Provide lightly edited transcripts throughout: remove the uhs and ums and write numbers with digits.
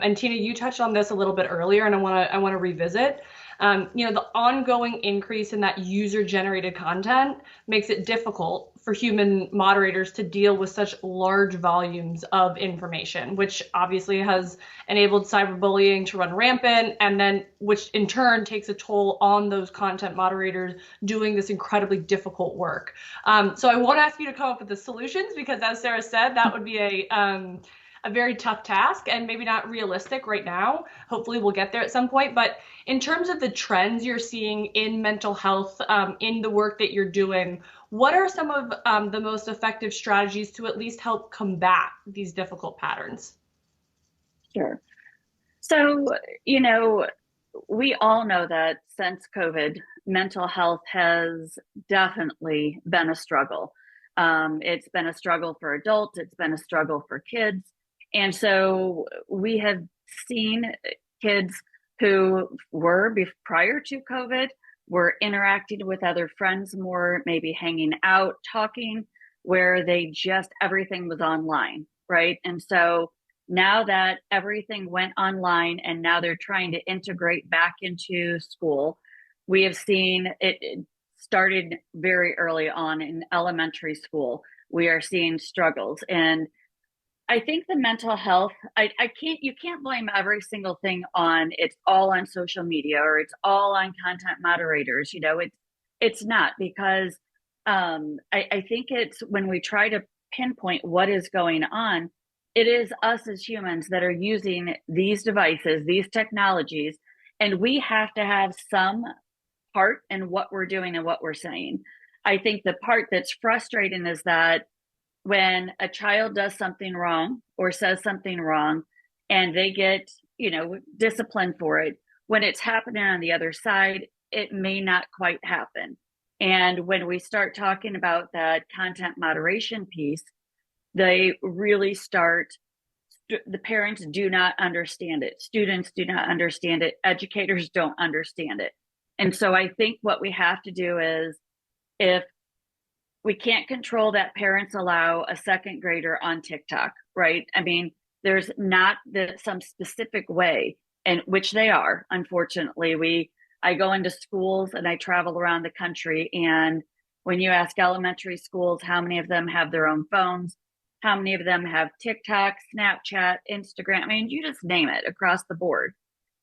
and Tina, you touched on this a little bit earlier, and I want to revisit. The ongoing increase in that user-generated content makes it difficult for human moderators to deal with such large volumes of information, which obviously has enabled cyberbullying to run rampant, and then which in turn takes a toll on those content moderators doing this incredibly difficult work. So I won't ask you to come up with the solutions because, as Sarah said, that would be a very tough task and maybe not realistic right now. Hopefully we'll get there at some point. But in terms of the trends you're seeing in mental health, in the work that you're doing, what are some of the most effective strategies to at least help combat these difficult patterns? Sure. So, you know, we all know that since COVID, mental health has definitely been a struggle. It's been a struggle for adults, it's been a struggle for kids. And so we have seen kids who were prior to COVID were interacting with other friends more, maybe hanging out, talking, where they just everything was online, right? And so now that everything went online and now they're trying to integrate back into school, we have seen it started very early on in elementary school. We are seeing struggles. And I think the mental health, you can't blame every single thing on it's all on social media or it's all on content moderators. It's not because I think it's when we try to pinpoint what is going on, it is us as humans that are using these devices, these technologies, and we have to have some part in what we're doing and what we're saying. I think the part that's frustrating is that when a child does something wrong or says something wrong and they get, disciplined for it, when it's happening on the other side, it may not quite happen. And when we start talking about that content moderation piece, they really start, the parents do not understand it. Students do not understand it. Educators don't understand it. And so I think what we have to do is, if we can't control that parents allow a second grader on TikTok, right? I mean, there's not some specific way in which they are. Unfortunately, I go into schools and I travel around the country, and when you ask elementary schools how many of them have their own phones, how many of them have TikTok, Snapchat, Instagram, I mean, you just name it across the board,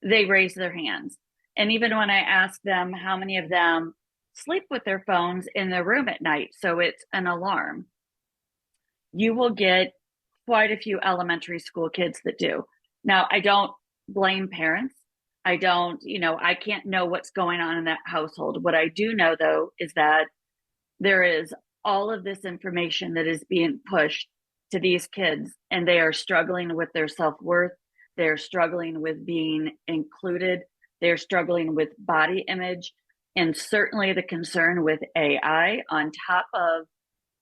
they raise their hands. And even when I ask them how many of them sleep with their phones in their room at night, so it's an alarm, you will get quite a few elementary school kids that do. Now, I don't blame parents. I can't know what's going on in that household. What I do know, though, is that there is all of this information that is being pushed to these kids, and they are struggling with their self-worth. They're struggling with being included. They're struggling with body image, and certainly the concern with AI on top of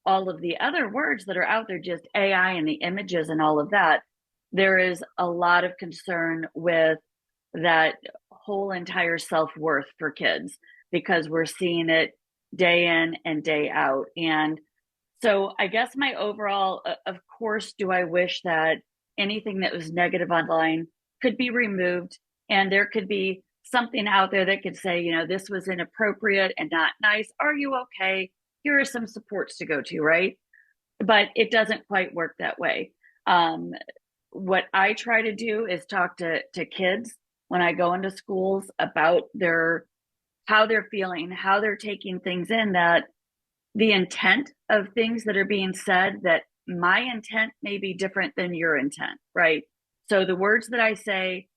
all of the other words that are out there, just AI and the images and all of that. There is a lot of concern with that whole entire self-worth for kids because we're seeing it day in and day out. And so I guess my overall, of course, do I wish that anything that was negative online could be removed and there could be something out there that could say, this was inappropriate and not nice. Are you okay? Here are some supports to go to, right? But it doesn't quite work that way. What I try to do is talk to kids when I go into schools about how they're feeling, how they're taking things in, that the intent of things that are being said, that my intent may be different than your intent, right? So the words that I say,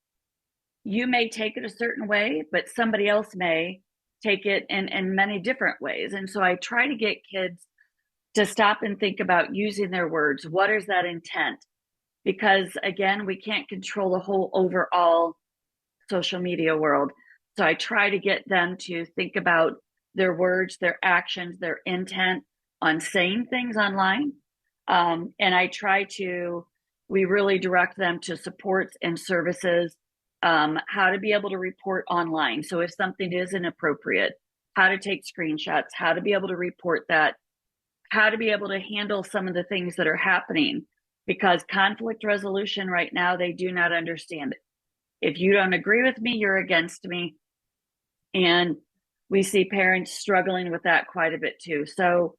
you may take it a certain way, but somebody else may take it in many different ways. And so I try to get kids to stop and think about using their words. What is that intent? Because again, we can't control the whole overall social media world. So I try to get them to think about their words, their actions, their intent on saying things online. And we really direct them to supports and services, how to be able to report online. So if something is inappropriate, how to take screenshots, how to be able to report that, how to be able to handle some of the things that are happening. because conflict resolution right now, they do not understand it. If you don't agree with me, you're against me. And we see parents struggling with that quite a bit too. So,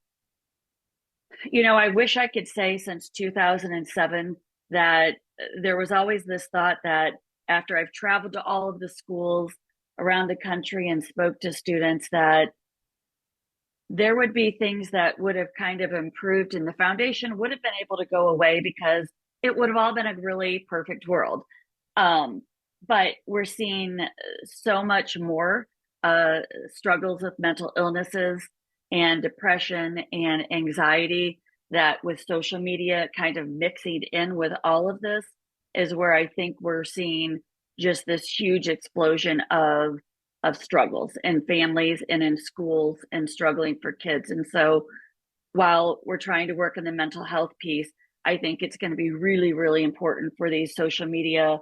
I wish I could say since 2007 that there was always this thought that after I've traveled to all of the schools around the country and spoke to students, that there would be things that would have kind of improved and the foundation would have been able to go away because it would have all been a really perfect world. But we're seeing so much more struggles with mental illnesses and depression and anxiety, that with social media kind of mixing in with all of this is where I think we're seeing just this huge explosion of struggles in families and in schools and struggling for kids. And so while we're trying to work on the mental health piece, I think it's going to be really, really important for these social media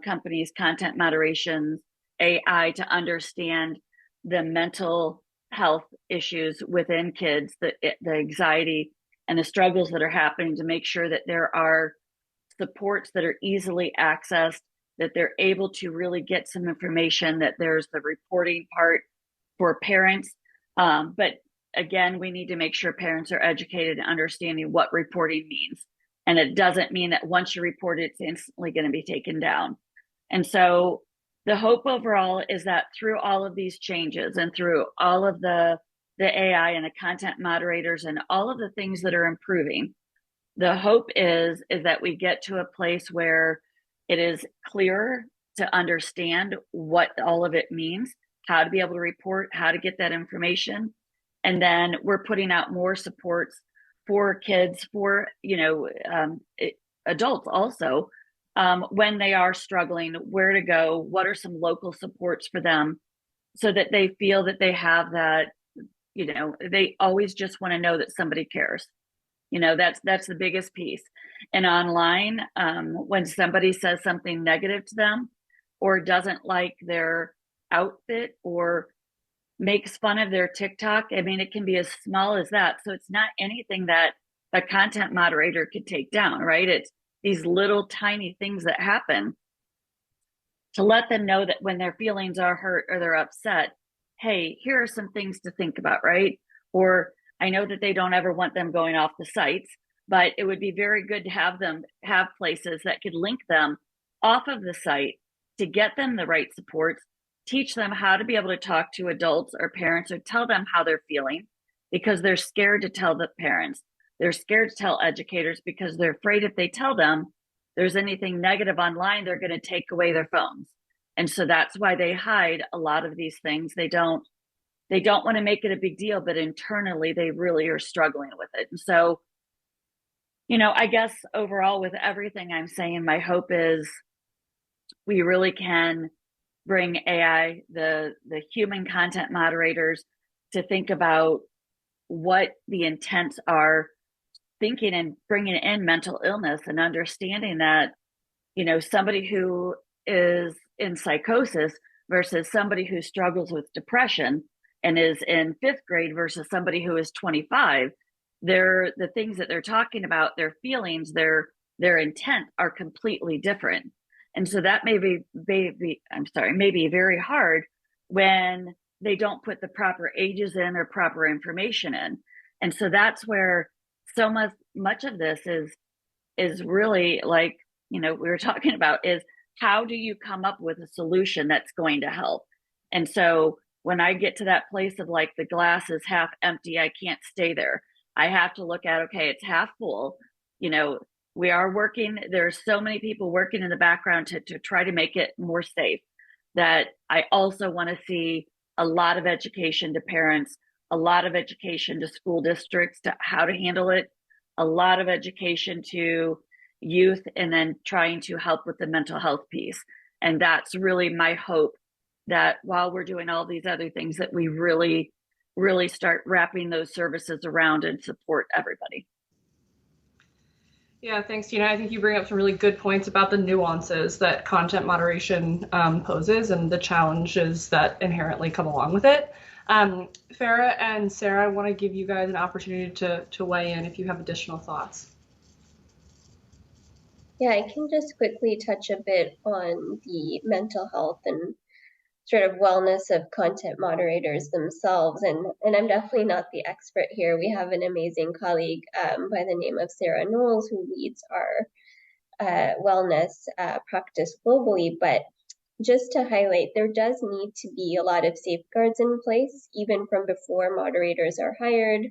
companies, content moderations, AI, to understand the mental health issues within kids, the anxiety and the struggles that are happening, to make sure that there are supports that are easily accessed, that they're able to really get some information, that there's the reporting part for parents. But again, we need to make sure parents are educated and understanding what reporting means. And it doesn't mean that once you report it, it's instantly going to be taken down. And so the hope overall is that through all of these changes and through all of the AI and the content moderators and all of the things that are improving, the hope is that we get to a place where it is clearer to understand what all of it means, how to be able to report, how to get that information. And then we're putting out more supports for kids, for adults also, when they are struggling, where to go, what are some local supports for them, so that they feel that they have that, they always just want to know that somebody cares. That's the biggest piece. And online, when somebody says something negative to them or doesn't like their outfit or makes fun of their TikTok, I mean, it can be as small as that. So it's not anything that a content moderator could take down, right? It's these little tiny things that happen to let them know that when their feelings are hurt or they're upset, hey, here are some things to think about, right? Or I know that they don't ever want them going off the sites, but it would be very good to have them have places that could link them off of the site to get them the right supports, teach them how to be able to talk to adults or parents or tell them how they're feeling, because they're scared to tell the parents. They're scared to tell educators because they're afraid if they tell them there's anything negative online, they're going to take away their phones. And so that's why they hide a lot of these things. They don't want to make it a big deal, but internally they really are struggling with it. And so, I guess overall with everything I'm saying, my hope is we really can bring AI, the human content moderators, to think about what the intents are, thinking and bringing in mental illness and understanding that, somebody who is in psychosis versus somebody who struggles with depression and is in fifth grade versus somebody who is 25, the things that they're talking about, their feelings, their intent are completely different. And so that may be very hard when they don't put the proper ages in or proper information in. And so that's where so much of this is really, like, we were talking about, is how do you come up with a solution that's going to help? And so when I get to that place of like the glass is half empty, I can't stay there. I have to look at, okay, it's half full. We are working. There's so many people working in the background to try to make it more safe, that I also want to see a lot of education to parents, a lot of education to school districts to how to handle it, a lot of education to youth, and then trying to help with the mental health piece. And that's really my hope, that while we're doing all these other things, that we really, really start wrapping those services around and support everybody. Yeah, thanks, Tina. I think you bring up some really good points about the nuances that content moderation poses and the challenges that inherently come along with it. Farah and Sarah, I want to give you guys an opportunity to weigh in if you have additional thoughts. Yeah, I can just quickly touch a bit on the mental health and sort of wellness of content moderators themselves. And I'm definitely not the expert here. We have an amazing colleague by the name of Sarah Knowles who leads our wellness practice globally. But just to highlight, there does need to be a lot of safeguards in place, even from before moderators are hired,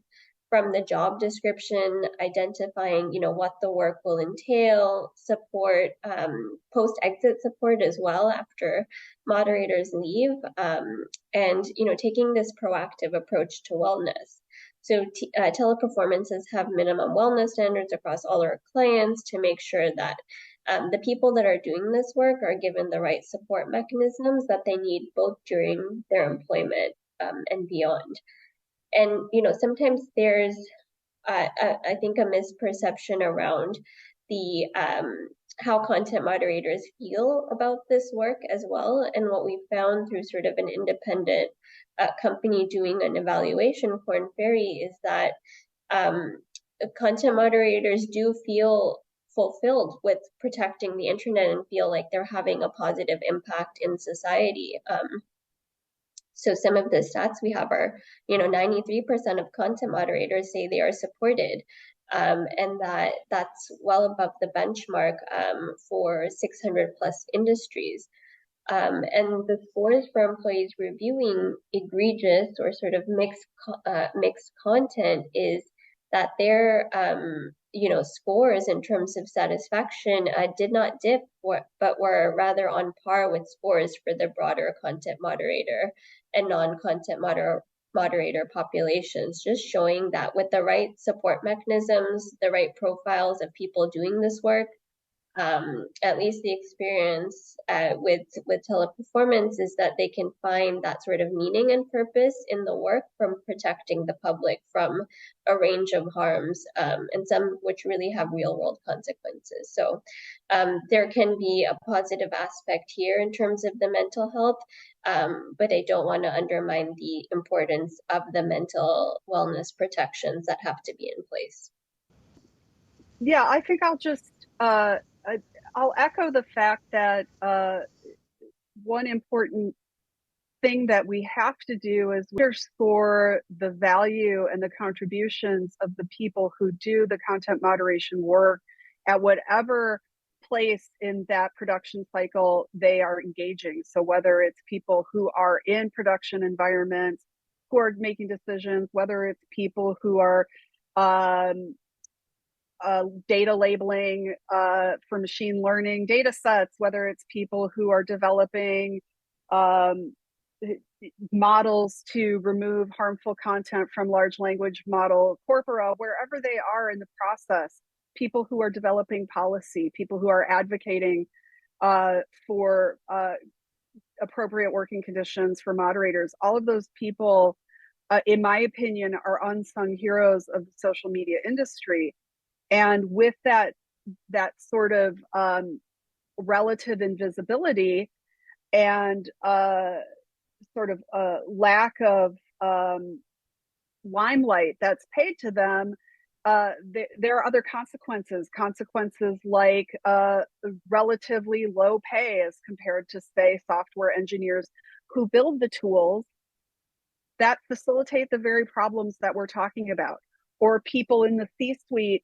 from the job description, identifying, what the work will entail, support, post-exit support as well after moderators leave, and, taking this proactive approach to wellness. So teleperformances have minimum wellness standards across all our clients to make sure that the people that are doing this work are given the right support mechanisms that they need both during their employment and beyond. And sometimes there's I think a misperception around the how content moderators feel about this work as well. And what we found through sort of an independent company doing an evaluation, Corn Ferry, is that um, content moderators do feel fulfilled with protecting the internet and feel like they're having a positive impact in society. So some of the stats we have are, 93% of content moderators say they are supported, and that's well above the benchmark for 600 plus industries. And the scores for employees reviewing egregious or sort of mixed content is that their scores in terms of satisfaction did not dip, but were rather on par with scores for the broader content moderator and non-content moderator populations, just showing that with the right support mechanisms, the right profiles of people doing this work, at least the experience with teleperformance is that they can find that sort of meaning and purpose in the work from protecting the public from a range of harms, and some which really have real world consequences. So there can be a positive aspect here in terms of the mental health, but I don't want to undermine the importance of the mental wellness protections that have to be in place. Yeah, I think I'll echo the fact that one important thing that we have to do is underscore the value and the contributions of the people who do the content moderation work at whatever place in that production cycle they are engaging. So whether it's people who are in production environments who are making decisions, whether it's people who are data labeling for machine learning data sets, whether it's people who are developing models to remove harmful content from large language model corpora, wherever they are in the process, people who are developing policy, people who are advocating for appropriate working conditions for moderators, all of those people, in my opinion, are unsung heroes of the social media industry. And with that sort of relative invisibility and sort of lack of limelight that's paid to them, there are other consequences like relatively low pay as compared to, say, software engineers who build the tools that facilitate the very problems that we're talking about, or people in the C-suite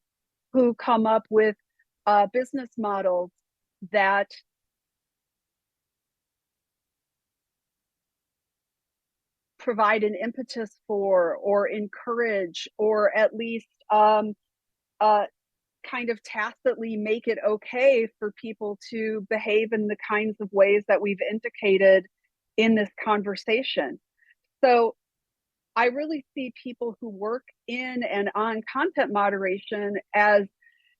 who come up with business models that provide an impetus for, or encourage, or at least kind of tacitly make it okay for people to behave in the kinds of ways that we've indicated in this conversation. So I really see people who work in and on content moderation as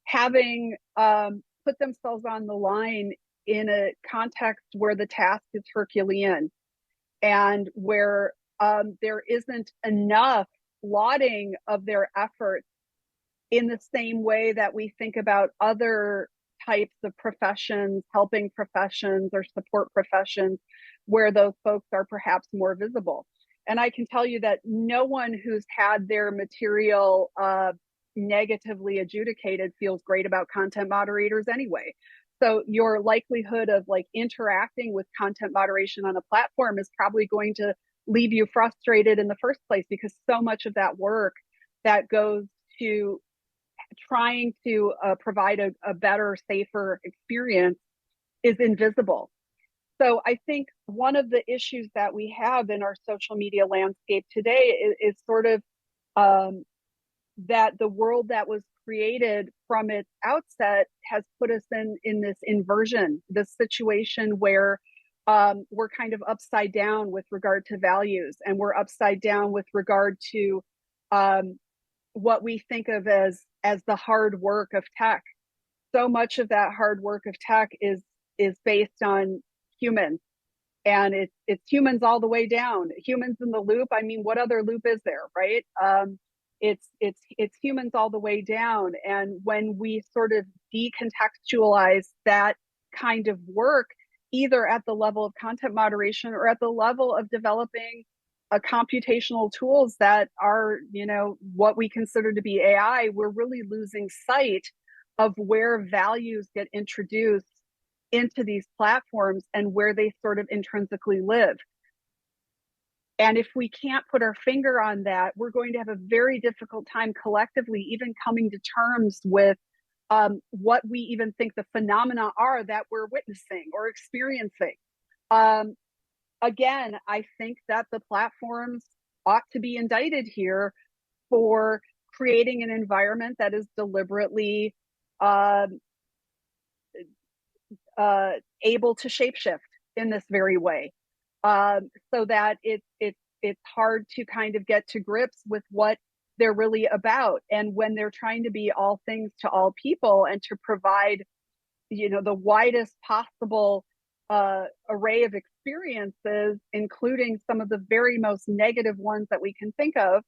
having put themselves on the line in a context where the task is Herculean and where there isn't enough lauding of their efforts in the same way that we think about other types of professions, helping professions or support professions, where those folks are perhaps more visible. And I can tell you that no one who's had their material negatively adjudicated feels great about content moderators anyway. So your likelihood of like interacting with content moderation on a platform is probably going to leave you frustrated in the first place, because so much of that work that goes to trying to provide a better, safer experience is invisible. So I think one of the issues that we have in our social media landscape today is sort of that the world that was created from its outset has put us in this inversion, this situation where we're kind of upside down with regard to values, and we're upside down with regard to what we think of as the hard work of tech. So much of that hard work of tech is based on humans, and it's humans all the way down. Humans in the loop. I mean, what other loop is there, right? It's humans all the way down. And when we sort of decontextualize that kind of work, either at the level of content moderation or at the level of developing computational tools that are, what we consider to be AI, we're really losing sight of where values get introduced into these platforms and where they sort of intrinsically live. And if we can't put our finger on that, we're going to have a very difficult time collectively even coming to terms with what we even think the phenomena are that we're witnessing or experiencing. Again, I think that the platforms ought to be indicted here for creating an environment that is deliberately able to shapeshift in this very way, so that it's hard to kind of get to grips with what they're really about. And when they're trying to be all things to all people and to provide, the widest possible array of experiences, including some of the very most negative ones that we can think of,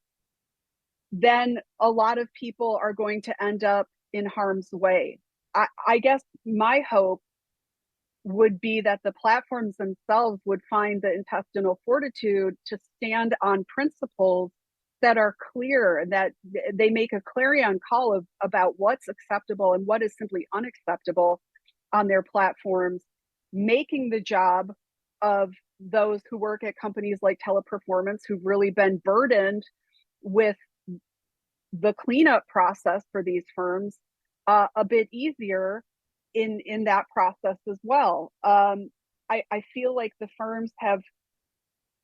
then a lot of people are going to end up in harm's way. I guess my hope would be that the platforms themselves would find the intestinal fortitude to stand on principles that are clear, that they make a clarion call about what's acceptable and what is simply unacceptable on their platforms, making the job of those who work at companies like Teleperformance, who've really been burdened with the cleanup process for these firms, a bit easier in that process as well. I feel like the firms have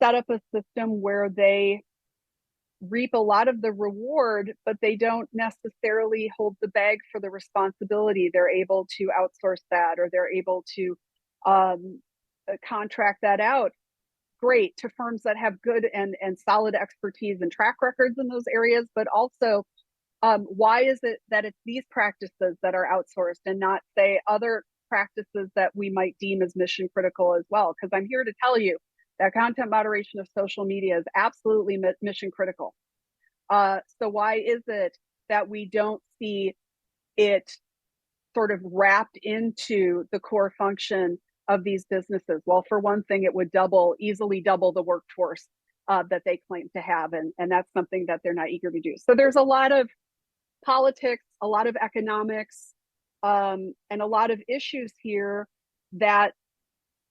set up a system where they reap a lot of the reward, but they don't necessarily hold the bag for the responsibility. They're able to outsource that, or they're able to contract that out. Great, to firms that have good and solid expertise and track records in those areas, but also why is it that it's these practices that are outsourced and not, say, other practices that we might deem as mission critical as well? Because I'm here to tell you that content moderation of social media is absolutely mission critical. So why is it that we don't see it sort of wrapped into the core function of these businesses? Well, for one thing, it would easily double the workforce that they claim to have. And that's something that they're not eager to do. So there's a lot of politics, a lot of economics, and a lot of issues here that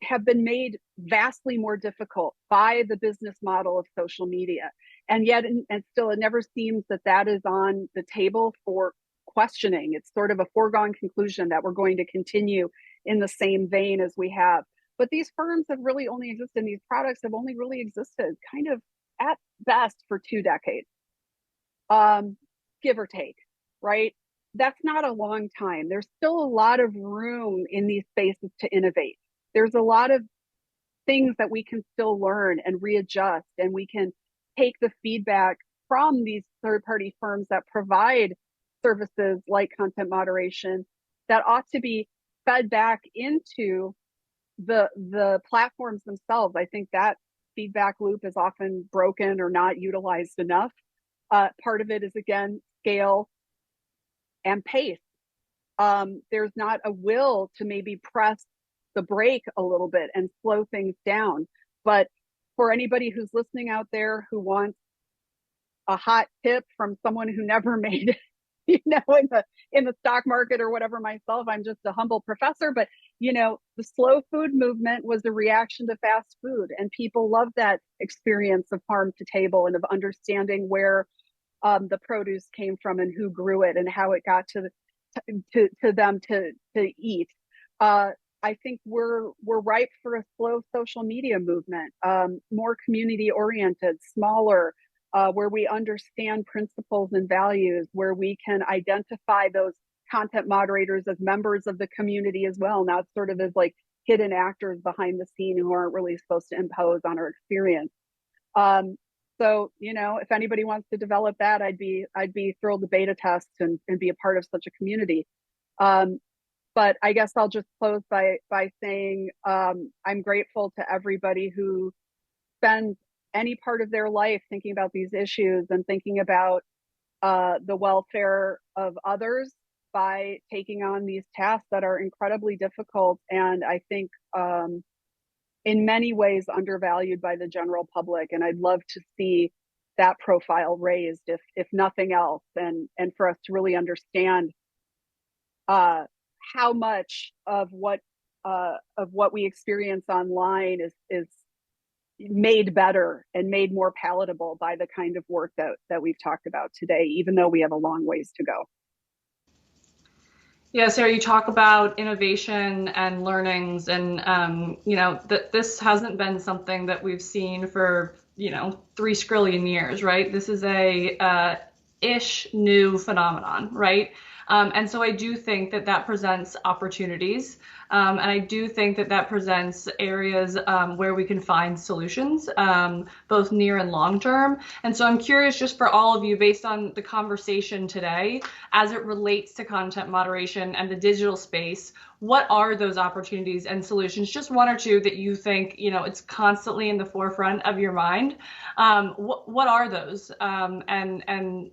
have been made vastly more difficult by the business model of social media. And yet, and still, it never seems that is on the table for questioning. It's sort of a foregone conclusion that we're going to continue in the same vein as we have. But these firms have really only existed, these products have only really existed kind of at best for 2 decades, give or take, right? That's not a long time. There's still a lot of room in these spaces to innovate. There's a lot of things that we can still learn and readjust, and we can take the feedback from these third-party firms that provide services like content moderation that ought to be fed back into the platforms themselves. I think that feedback loop is often broken or not utilized enough. Part of it is, again, scale and pace. There's not a will to maybe press the brake a little bit and slow things down. But for anybody who's listening out there who wants a hot tip from someone who never made in the stock market or whatever myself. I'm just a humble professor, but the slow food movement was a reaction to fast food, and people love that experience of farm to table and of understanding where the produce came from and who grew it and how it got to them to eat. I think we're ripe for a slow social media movement, more community oriented, smaller, where we understand principles and values, where we can identify those content moderators as members of the community as well, not sort of as like hidden actors behind the scene who aren't really supposed to impose on our experience. So, if anybody wants to develop that, I'd be thrilled to beta test and be a part of such a community. But I guess I'll just close by saying I'm grateful to everybody who spends any part of their life thinking about these issues and thinking about the welfare of others by taking on these tasks that are incredibly difficult and I think in many ways undervalued by the general public. And I'd love to see that profile raised, if nothing else, and for us to really understand how much of what we experience online is made better and made more palatable by the kind of work that we've talked about today, even though we have a long ways to go. Yeah, Sarah, you talk about innovation and learnings, and that this hasn't been something that we've seen for 3 skrillion years, right? This is a ish new phenomenon, right? And so I do think that presents opportunities, and I do think that presents areas where we can find solutions, both near and long term. And so I'm curious, just for all of you, based on the conversation today, as it relates to content moderation and the digital space, what are those opportunities and solutions? Just one or two that you think, it's constantly in the forefront of your mind. What are those? And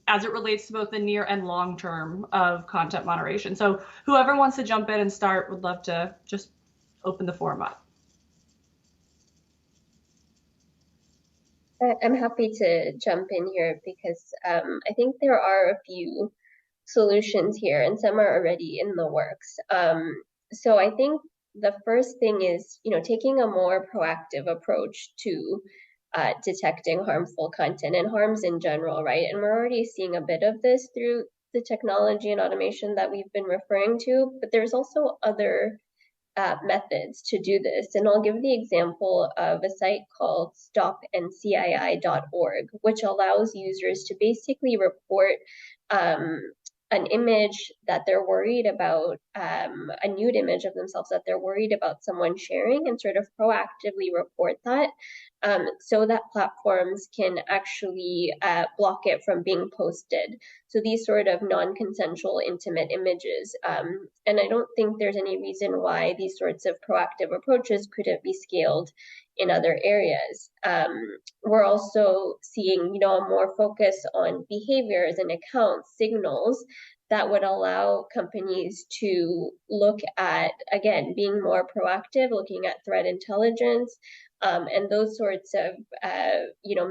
as it relates to both the near and long term of content moderation. So whoever wants to jump in and start, would love to just open the forum up. I'm happy to jump in here because I think there are a few solutions here and some are already in the works. So I think the first thing is, taking a more proactive approach to detecting harmful content and harms in general, right? And we're already seeing a bit of this through the technology and automation that we've been referring to, but there's also other methods to do this. And I'll give the example of a site called stopncii.org, which allows users to basically report an image that they're worried about, a nude image of themselves that they're worried about someone sharing, and sort of proactively report that so that platforms can actually block it from being posted. So these sort of non-consensual intimate images. And I don't think there's any reason why these sorts of proactive approaches couldn't be scaled in other areas. We're also seeing, a more focus on behaviors and accounts, signals that would allow companies to look at, again, being more proactive, looking at threat intelligence, and those sorts of,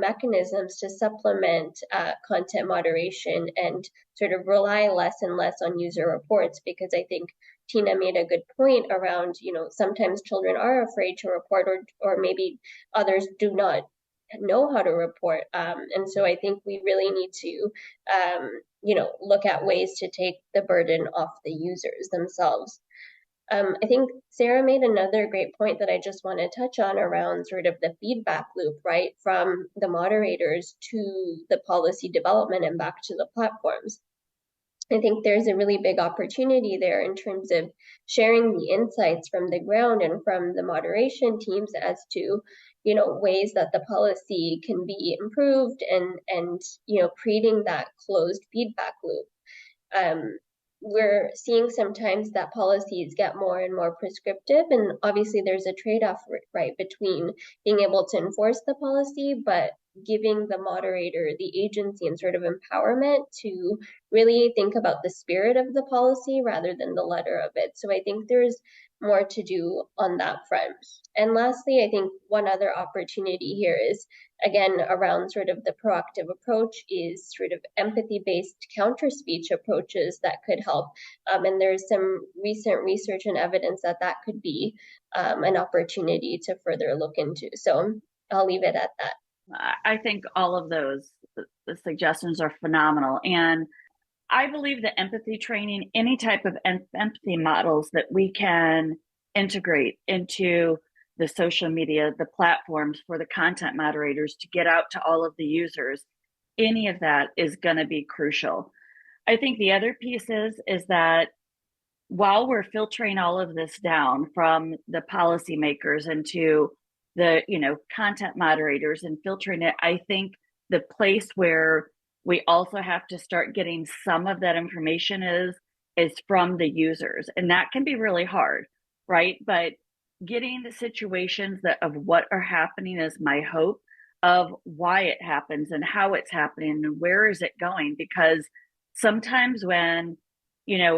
mechanisms to supplement content moderation and sort of rely less and less on user reports. Because I think Tina made a good point around, sometimes children are afraid to report, or maybe others do not know how to report. And so I think we really need to, look at ways to take the burden off the users themselves. I think Sarah made another great point that I just want to touch on around sort of the feedback loop, right, from the moderators to the policy development and back to the platforms. I think there's a really big opportunity there in terms of sharing the insights from the ground and from the moderation teams as to, ways that the policy can be improved and creating that closed feedback loop. We're seeing sometimes that policies get more and more prescriptive, and obviously there's a trade-off, right, between being able to enforce the policy, but giving the moderator the agency and sort of empowerment to really think about the spirit of the policy rather than the letter of it. So I think there's more to do on that front. And lastly, I think one other opportunity here is, again, around sort of the proactive approach, is sort of empathy-based counter-speech approaches that could help. And there's some recent research and evidence that that could be an opportunity to further look into. So I'll leave it at that. I think all of those the suggestions are phenomenal. And I believe that empathy training, any type of empathy models that we can integrate into the social media, the platforms for the content moderators to get out to all of the users, any of that is going to be crucial. I think the other piece is that while we're filtering all of this down from the policymakers into the content moderators and filtering it, I think the place where we also have to start getting some of that information is from the users, and that can be really hard, right? But getting the situations of what are happening is my hope, of why it happens and how it's happening and where is it going. Because sometimes when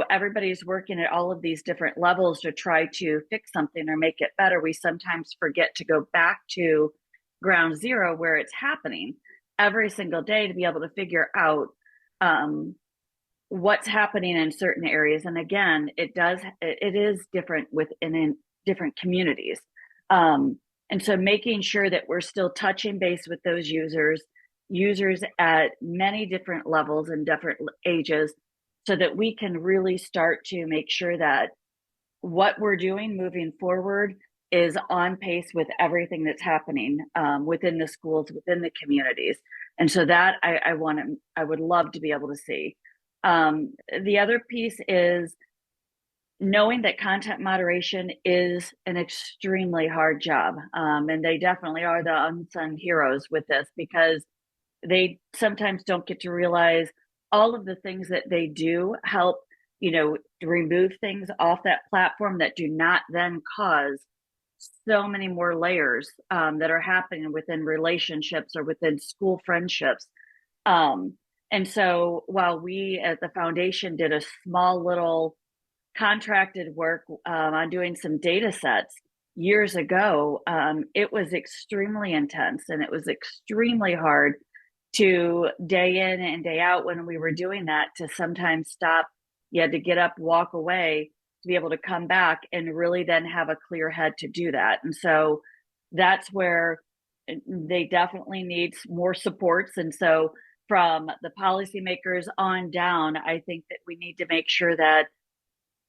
everybody's working at all of these different levels to try to fix something or make it better, we sometimes forget to go back to ground zero where it's happening every single day to be able to figure out what's happening in certain areas. And again, it is different within different communities. And so making sure that we're still touching base with those users at many different levels and different ages, so that we can really start to make sure that what we're doing moving forward is on pace with everything that's happening within the schools, within the communities. And so that I would love to be able to see. The other piece is knowing that content moderation is an extremely hard job. And they definitely are the unsung heroes with this, because they sometimes don't get to realize all of the things that they do help, to remove things off that platform that do not then cause so many more layers that are happening within relationships or within school friendships. And so while we at the foundation did a small little contracted work on doing some data sets years ago, it was extremely intense and it was extremely hard to day in and day out when we were doing that, to sometimes stop. You had to get up, walk away to be able to come back and really then have a clear head to do that. And so that's where they definitely need more supports. And so from the policymakers on down, I think that we need to make sure that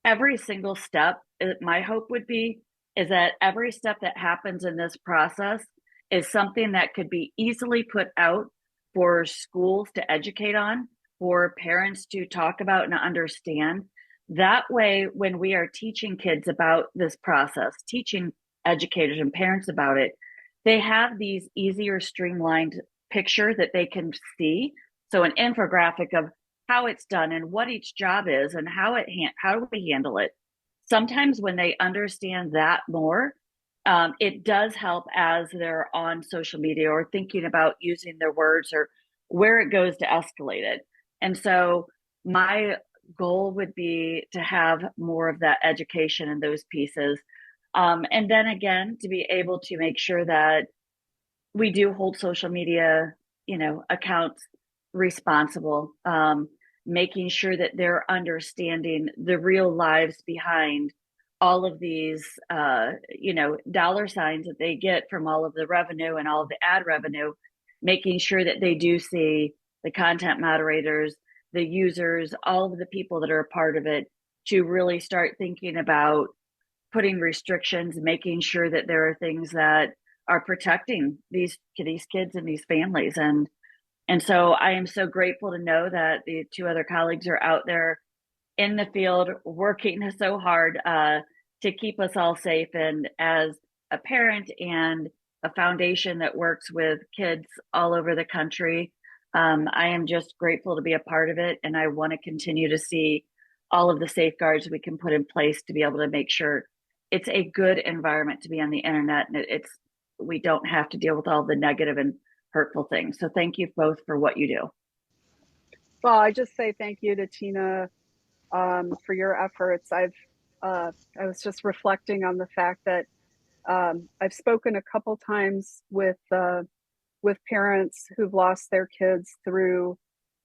every single step, my hope would be, is that every step that happens in this process is something that could be easily put out for schools to educate on, for parents to talk about and understand. That way, when we are teaching kids about this process, teaching educators and parents about it, they have these easier streamlined picture that they can see. So an infographic of how it's done and what each job is and how do we handle it. Sometimes when they understand that more, it does help as they're on social media or thinking about using their words or where it goes to escalate it. And so my goal would be to have more of that education in those pieces. And then again, to be able to make sure that we do hold social media, accounts responsible, making sure that they're understanding the real lives behind all of these, dollar signs that they get from all of the revenue and all of the ad revenue, making sure that they do see the content moderators, the users, all of the people that are a part of it, to really start thinking about putting restrictions, making sure that there are things that are protecting these kids and these families. And so I am so grateful to know that the two other colleagues are out there in the field working so hard to keep us all safe. And as a parent and a foundation that works with kids all over the country, I am just grateful to be a part of it. And I want to continue to see all of the safeguards we can put in place to be able to make sure it's a good environment to be on the internet. And we don't have to deal with all the negative and hurtful things. So thank you both for what you do. Well, I just say thank you to Tina for your efforts. I was just reflecting on the fact that I've spoken a couple times with parents who've lost their kids through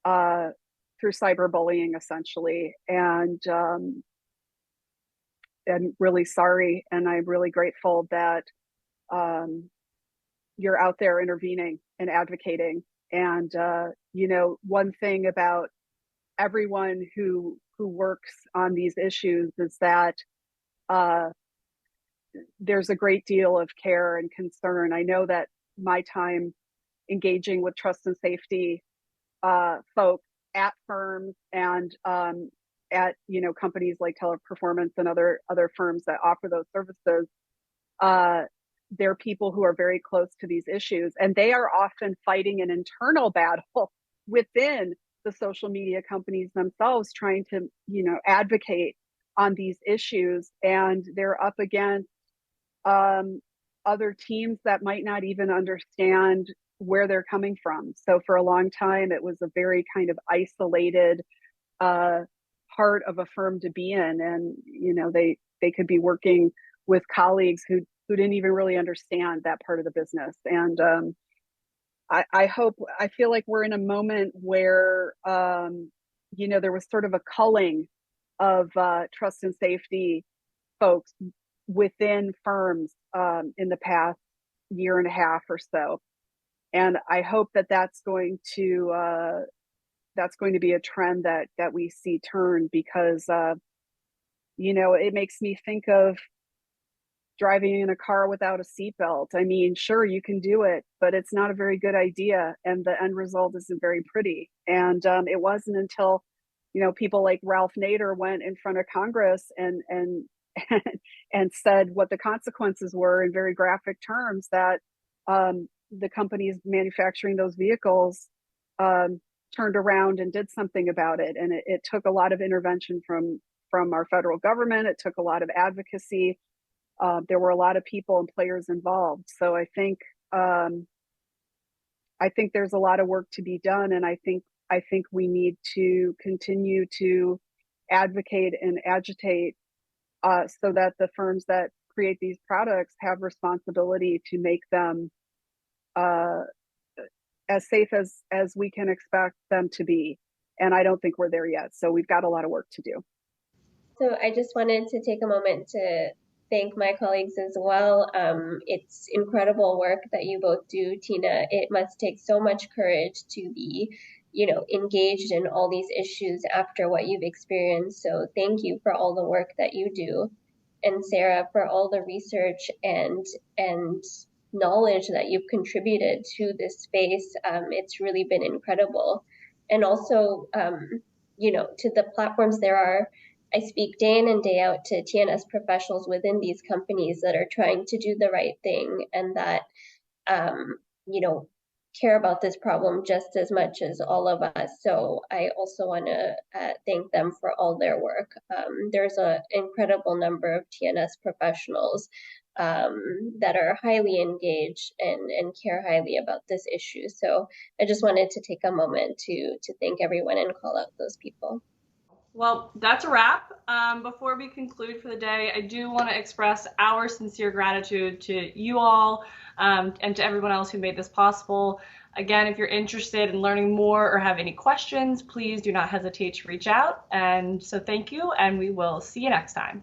cyberbullying, essentially, and really sorry, and I'm really grateful that you're out there intervening and advocating. And one thing about everyone who works on these issues is that there's a great deal of care and concern. I know that my time engaging with trust and safety folks at firms and at companies like Teleperformance and other firms that offer those services, they're people who are very close to these issues, and they are often fighting an internal battle within the social media companies themselves, trying to advocate on these issues, and they're up against other teams that might not even understand where they're coming from. So for a long time, it was a very kind of isolated part of a firm to be in, and they could be working with colleagues who didn't even really understand that part of the business. And I feel like we're in a moment where there was sort of a culling of trust and safety folks within firms in the past year and a half or so. And I hope that that's going to be a trend that we see turn, because it makes me think of driving in a car without a seatbelt. I mean, sure, you can do it, but it's not a very good idea, and the end result isn't very pretty. And it wasn't until people like Ralph Nader went in front of Congress and and said what the consequences were in very graphic terms, that the companies manufacturing those vehicles turned around and did something about it. And it took a lot of intervention from our federal government. It took a lot of advocacy. There were a lot of people and players involved. So I think there's a lot of work to be done, and I think we need to continue to advocate and agitate so that the firms that create these products have responsibility to make them as safe as we can expect them to be. And I don't think we're there yet. So we've got a lot of work to do. So I just wanted to take a moment to thank my colleagues as well. It's incredible work that you both do, Tina. It must take so much courage to be, engaged in all these issues after what you've experienced. So thank you for all the work that you do. And Sarah, for all the research and knowledge that you've contributed to this space. It's really been incredible. And also, to the platforms I speak day in and day out to TNS professionals within these companies that are trying to do the right thing and that, care about this problem just as much as all of us. So I also want to thank them for all their work. There's an incredible number of TNS professionals that are highly engaged and care highly about this issue. So I just wanted to take a moment to thank everyone and call out those people. Well, that's a wrap. Before we conclude for the day, I do want to express our sincere gratitude to you all and to everyone else who made this possible. Again, if you're interested in learning more or have any questions, please do not hesitate to reach out. And so thank you, and we will see you next time.